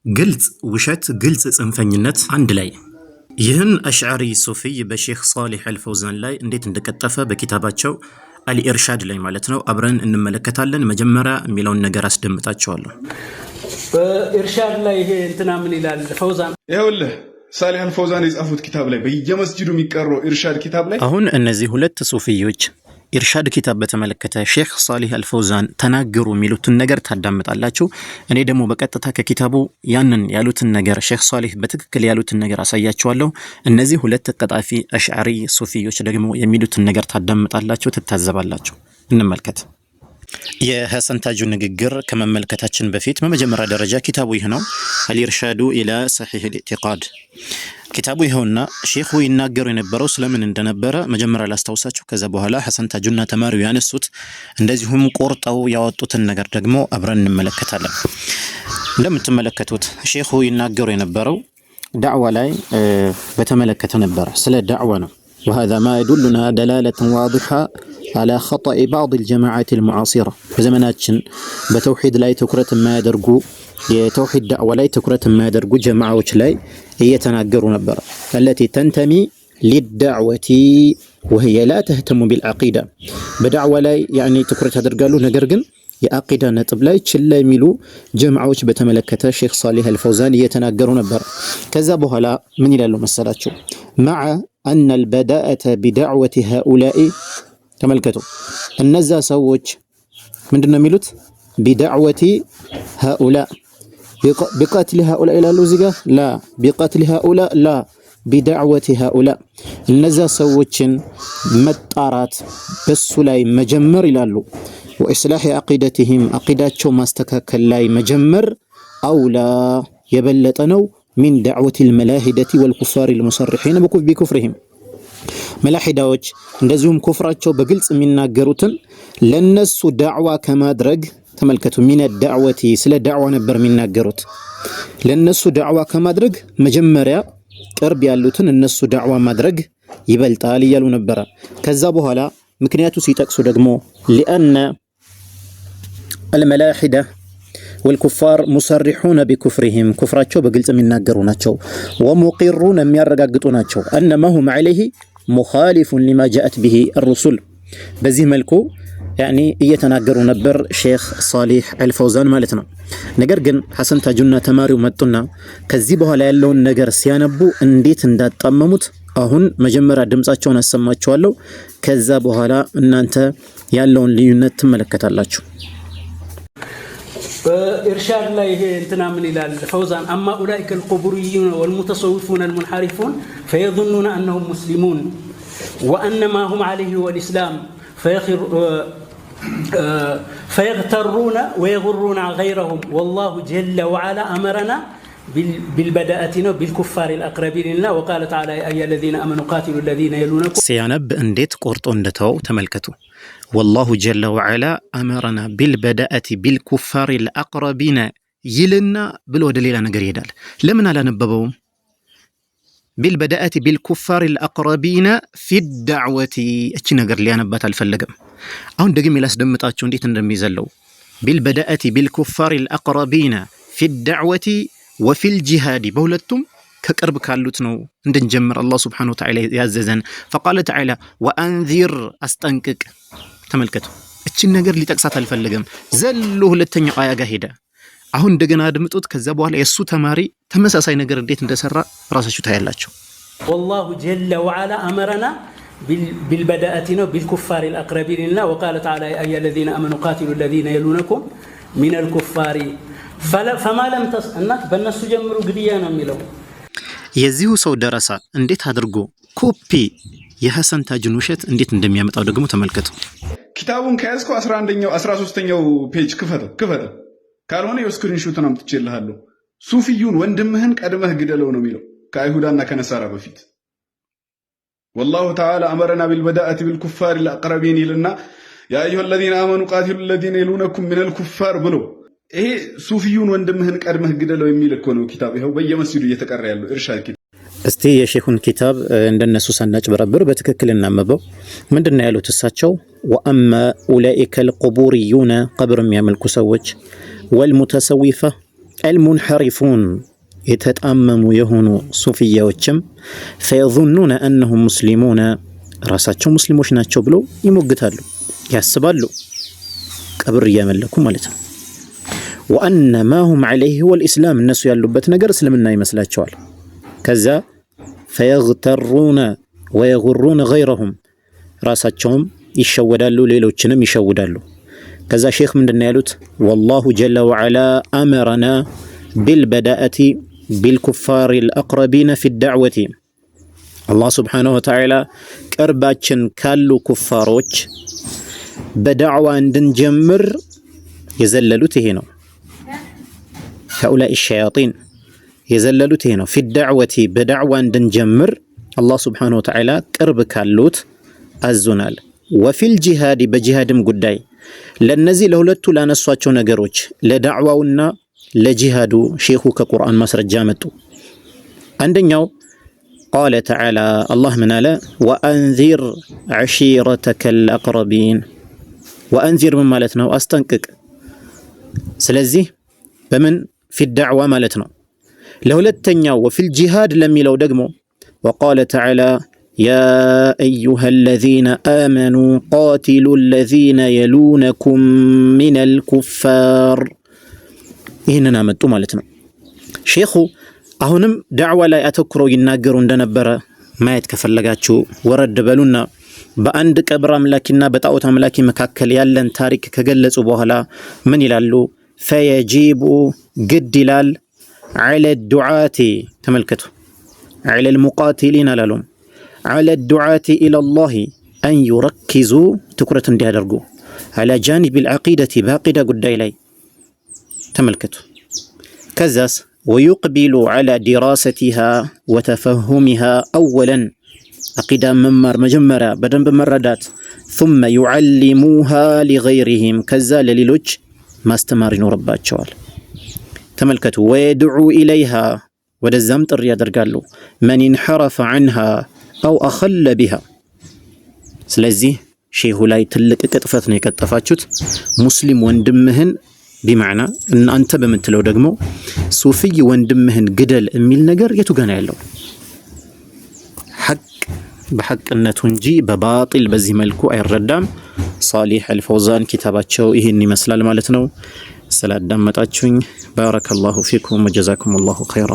ግልጽ ውሸት፣ ግልጽ ጽንፈኝነት አንድ ላይ። ይህን አሽዓሪ ሱፊይ በሼክ ሷሊህ አልፈውዛን ላይ እንዴት እንደቀጠፈ በኪታባቸው አልኢርሻድ ላይ ማለት ነው አብረን እንመለከታለን። መጀመሪያ የሚለውን ነገር አስደምጣቸዋለሁ። በኢርሻድ ላይ ይሄ እንትና ምን ይላል ፈውዛን? ይኸውልህ ሷሊህ አልፈውዛን የጻፉት ኪታብ ላይ በየመስጂዱ የሚቀረው ኢርሻድ ኪታብ ላይ አሁን እነዚህ ሁለት ሱፊዮች ኢርሻድ ኪታብ በተመለከተ ሼክ ሷሊህ አልፈውዛን ተናገሩ የሚሉትን ነገር ታዳምጣላችሁ። እኔ ደግሞ በቀጥታ ከኪታቡ ያንን ያሉትን ነገር ሼክ ሷሊህ በትክክል ያሉትን ነገር አሳያችኋለሁ። እነዚህ ሁለት ቀጣፊ አሽዓሪ ሱፊዮች ደግሞ የሚሉትን ነገር ታዳምጣላችሁ፣ ትታዘባላችሁ። እንመልከት። የሐሰን ታጁ ንግግር ከመመልከታችን በፊት በመጀመሪያ ደረጃ ኪታቡ ይህ ነው፣ አልኢርሻዱ ኢላ ሰሒህ አልኢዕቲቃድ። ኪታቡ ይኸውና ሼኹ ይናገሩ የነበረው ስለምን እንደነበረ መጀመሪያ ላስታውሳችሁ። ከዛ በኋላ ሐሰን ታጁና ተማሪው ያነሱት እንደዚሁም ቆርጠው ያወጡትን ነገር ደግሞ አብረን እንመለከታለን። እንደምትመለከቱት ሼኹ ይናገሩ የነበረው ዳዕዋ ላይ በተመለከተ ነበረ፣ ስለ ዳዕዋ ነው። وهذا ما يدلنا دلالة واضحة على خطأ بعض الجماعات المعاصرة በዘመናችን በተውሂድ ላይ ትኩረት የማያደርጉ የተውሂድ ዳዕዋ ላይ ትኩረት የማያደርጉ ጀማዓዎች ላይ እየተናገሩ ነበር። التي تنتمي للدعوة وهي لا تهتم بالعقيدة በዳዕዋ ላይ ያኒ ትኩረት ያደርጋሉ፣ ነገር ግን የአቂዳ ነጥብ ላይ ችላ የሚሉ ጀማዓዎች በተመለከተ ሼክ ሷሊህ አልፈውዛን እየተናገሩ ነበር። ከዛ በኋላ ምን ይላሉ መሰላችሁ? مع أن البداءة بدعوة هؤلاء تملكتوا النزا سوج من دون ميلوت بدعوة هؤلاء بقتل هؤلاء إلى اللوزقة لا بقتل هؤلاء لا بدعوة هؤلاء النزا سوجن متارات بسولاي مجمر إلى اللو وإصلاح عقيدتهم عقيداتهم مستكاكل لاي مجمر أولى يبلتنو من دعوة الملاحدة والكفار المصرحين بكفرهم ملاحداዎች እንደዚሁም ኩፍራቸው በግልጽ የሚናገሩትን ለነሱ ዳዕዋ ከማድረግ ተመልከቱ። ሚነ ዳዕወቲ ስለ ዳዕዋ ነበር የሚናገሩት። ለነሱ ዳዕዋ ከማድረግ መጀመሪያ ቅርብ ያሉትን እነሱ ዳዕዋ ማድረግ ይበልጣል እያሉ ነበረ። ከዛ በኋላ ምክንያቱ ሲጠቅሱ ደግሞ لأن الملاحدة والكفار مصرحون بكفرهم كفراتቸው በግልጽ የሚናገሩ ናቸው። ومقرون የሚያረጋግጡ ናቸው أن ما هم عليه مخالف لما جاءت به الرسل በዚህ መልኩ ያኒ እየተናገሩ ነበር ሼክ ሷሊህ አልፈውዛን ማለት ነው። ነገር ግን ሐሰን ታጁና ተማሪው መጡና ከዚህ በኋላ ያለውን ነገር ሲያነቡ እንዴት እንዳጣመሙት አሁን መጀመሪያ ድምጻቸውን አሰማቸዋለሁ። ከዛ በኋላ እናንተ ያለውን ልዩነት ትመለከታላችሁ። በኢርሻድ ላይ ይሄ እንትና ምን ይላል ፈውዛን? አማ ኡላኢከ አልቁቡሪዩን ወልሙተሰውፉን አልሙንሐሪፉን ፈየظنون انهم مسلمون وانما هم عليه والاسلام فيغترون ويغرون غيرهم والله جل وعلا امرنا بالبداءة بالكفار الأقربين لنا وقال تعالى يا أيها الذين آمنوا قاتلوا الذين يلونكم. ሲያነብ እንዴት ቆርጦ እንደተው ተመልከቱ። والله جل وعلا أمرنا بالبداءة بالكفار الأقربين ይልና ብሎ ወደ ሌላ ነገር ይሄዳል። ለምን አላነበበውም? بالبداءة بالكفار الأقربين في الدعوة እቺ ነገር ሊያነባት አልፈለገም። አሁን ደግሜ ላስደምጣችሁ እንዴት እንደሚዘለው بالبداءة بالكفار الأقربين في الدعوة وفي الجهاد بولتم كقرب كالوت ነው እንድንጀምር አላህ Subhanahu Wa Ta'ala ያዘዘን። فقال تعالى وأنذر አስጠንቅቅ። ተመልከቱ እቺን ነገር ሊጠቅሳት አልፈለገም። ዘሎ ሁለተኛው አያ ጋር ሄደ። አሁን እንደገና አድምጡት። ከዛ በኋላ የሱ ተማሪ ተመሳሳይ ነገር እንዴት እንደሰራ ራሳችሁ ታያላችሁ። والله جل وعلا أمرنا بالبداءة بالكفار الأقربين لنا وقال تعالى يا أيها الذين آمنوا قاتلوا الذين يلونكم من الكفار فما لم تسألناك በእነሱ ጀምሩ ግድያ ነው የሚለው። የዚሁ ሰው ደረሳ እንዴት አድርጎ ኮፒ የሐሰን ታጁን ውሸት እንዴት እንደሚያመጣው ደግሞ ተመልከቱ። ኪታቡን ከያዝከው 11ኛው 13ኛው ፔጅ ክፈተው ካልሆነ የስክሪንሾቱን አምጥቼልሃለሁ። ሱፊዩን ወንድምህን ቀድመህ ግደለው ነው የሚለው ከአይሁዳና ከነሳራ በፊት። والله تعالى أمرنا بالبداءة بالكفار الأقربين لنا يا أيها الذين آمنوا قاتلوا الذين يلونكم من الكفار ብሎ ይሄ ሱፊዩን ወንድምህን ቀድመህ ግደለው የሚል እኮ ነው ኪታብ። ይሄው በየመስጂዱ እየተቀራ ያለው ኢርሻድ ኪታብ። እስቲ የሼኹን ኪታብ እንደነሱ ሳናጭ በረብር በትክክል እናመበው። ምንድነው ያሉት እሳቸው? وأما أولئك القبوريون قبر የሚያመልኩ ሰዎች والمتسوفة አልሙንሐሪፉን የተጣመሙ የሆኑ ሱፊያዎችም ፈየዙኑነ አነሁም ሙስሊሙነ ራሳቸው ሙስሊሞች ናቸው ብለው ይሞግታሉ፣ ያስባሉ፣ ቀብር እያመለኩ ማለት ነው። ወአነ ማ ሁም ዐለይሂ ወልኢስላም እነሱ ያሉበት ነገር እስልምና ይመስላቸዋል። ከዛ ፈየግተሩነ ወየጉሩነ ገይረሁም ራሳቸውም ይሸወዳሉ፣ ሌሎችንም ይሸውዳሉ። ከዛ ሼክ ምንድን ያሉት? ወላሁ ጀለ ወዐላ አመረና ቢልበዳአቲ ቢልኩፋሪ አልአቅረቢነ ፊ ዳዕወቲ አላህ ስብሓነሁ ወተዓላ ቅርባችን ካሉ ኩፋሮች በዳዕዋ እንድንጀምር የዘለሉት ይሄ ነው። ሃኡላኢ ሸያጢን የዘለሉት ይሄ ነው። ፊ ዳዕወቲ በዳዕዋ እንድንጀምር አላህ ስብሓነሁ ወተዓላ ቅርብ ካሉት አዙናል። ወፊል ጂሃዲ በጂሃድም ጉዳይ ለነዚህ ለሁለቱ ላነሷቸው ነገሮች ለዳዕዋውና ለጂሃዱ ሼኹ ከቁርአን ማስረጃ መጡ። አንደኛው ቃለ ተዓላ አላህ ምን አለ? ወአንዚር ዐሺረተከል አቅረቢን። ወአንዚር ምን ማለት ነው? አስጠንቅቅ። ስለዚህ በምን ፊ ዳዕዋ ማለት ነው። ለሁለተኛው ወፊል ጂሃድ ለሚለው ደግሞ ወቃለ ተዓላ ያ አዩሃ አለዚነ አመኑ ቃቲሉ አለዚነ የሉነኩም ሚነል ኩፋር። ይህንን አመጡ ማለት ነው። ሼኹ አሁንም ዳዕዋ ላይ አተኩረው ይናገሩ እንደነበረ ማየት ከፈለጋችሁ ወረድ በሉና በአንድ ቀብር አምላኪና በጣዖት አምላኪ መካከል ያለን ታሪክ ከገለጹ በኋላ ምን ይላሉ? ፈየጂቡ ግድ ይላል ዐለ ዱዓቲ ተመልከቱ፣ ዐለ ልሙቃቲሊን አላሉም፣ ዐለ ዱዓቲ ኢለላሂ አን ዩረኪዙ ትኩረት እንዲያደርጉ ዐላ ጃኒብ ልዓቂደቲ በዓቂዳ ጉዳይ ላይ ተመልከቱ። ከዛስ ወዩቅቢሉ ዐላ ዲራሰቲሃ ወተፈሁሚሃ አወለን ዓቂዳ መማር መጀመሪያ በደንብ መረዳት፣ ثመ ዩዓሊሙሃ ሊገይሪሂም ከዛ ለሌሎች ማስተማር ይኖርባቸዋል። ተመልከቱ ወየድዑ ኢለይሃ ወደዛም ጥሪ ያደርጋሉ። መን እንሐረፈ ዐንሃ አው አኸለ ቢሃ። ስለዚህ ሼሁ ላይ ትልቅ ቅጥፈት ነው የቀጠፋችሁት። ሙስሊም ወንድምህን ቢማዕና እናንተ በምትለው ደግሞ ሱፊይ ወንድምህን ግደል የሚል ነገር የቱ ገና ያለው? ሐቅ በሐቅነቱ እንጂ በባጢል በዚህ መልኩ አይረዳም። ሷሊህ አልፈውዛን ኪታባቸው ይህን ይመስላል ማለት ነው። ስላዳመጣችሁኝ ባረከላሁ ፊኩም ወጀዛኩሙላሁ ኸይራ።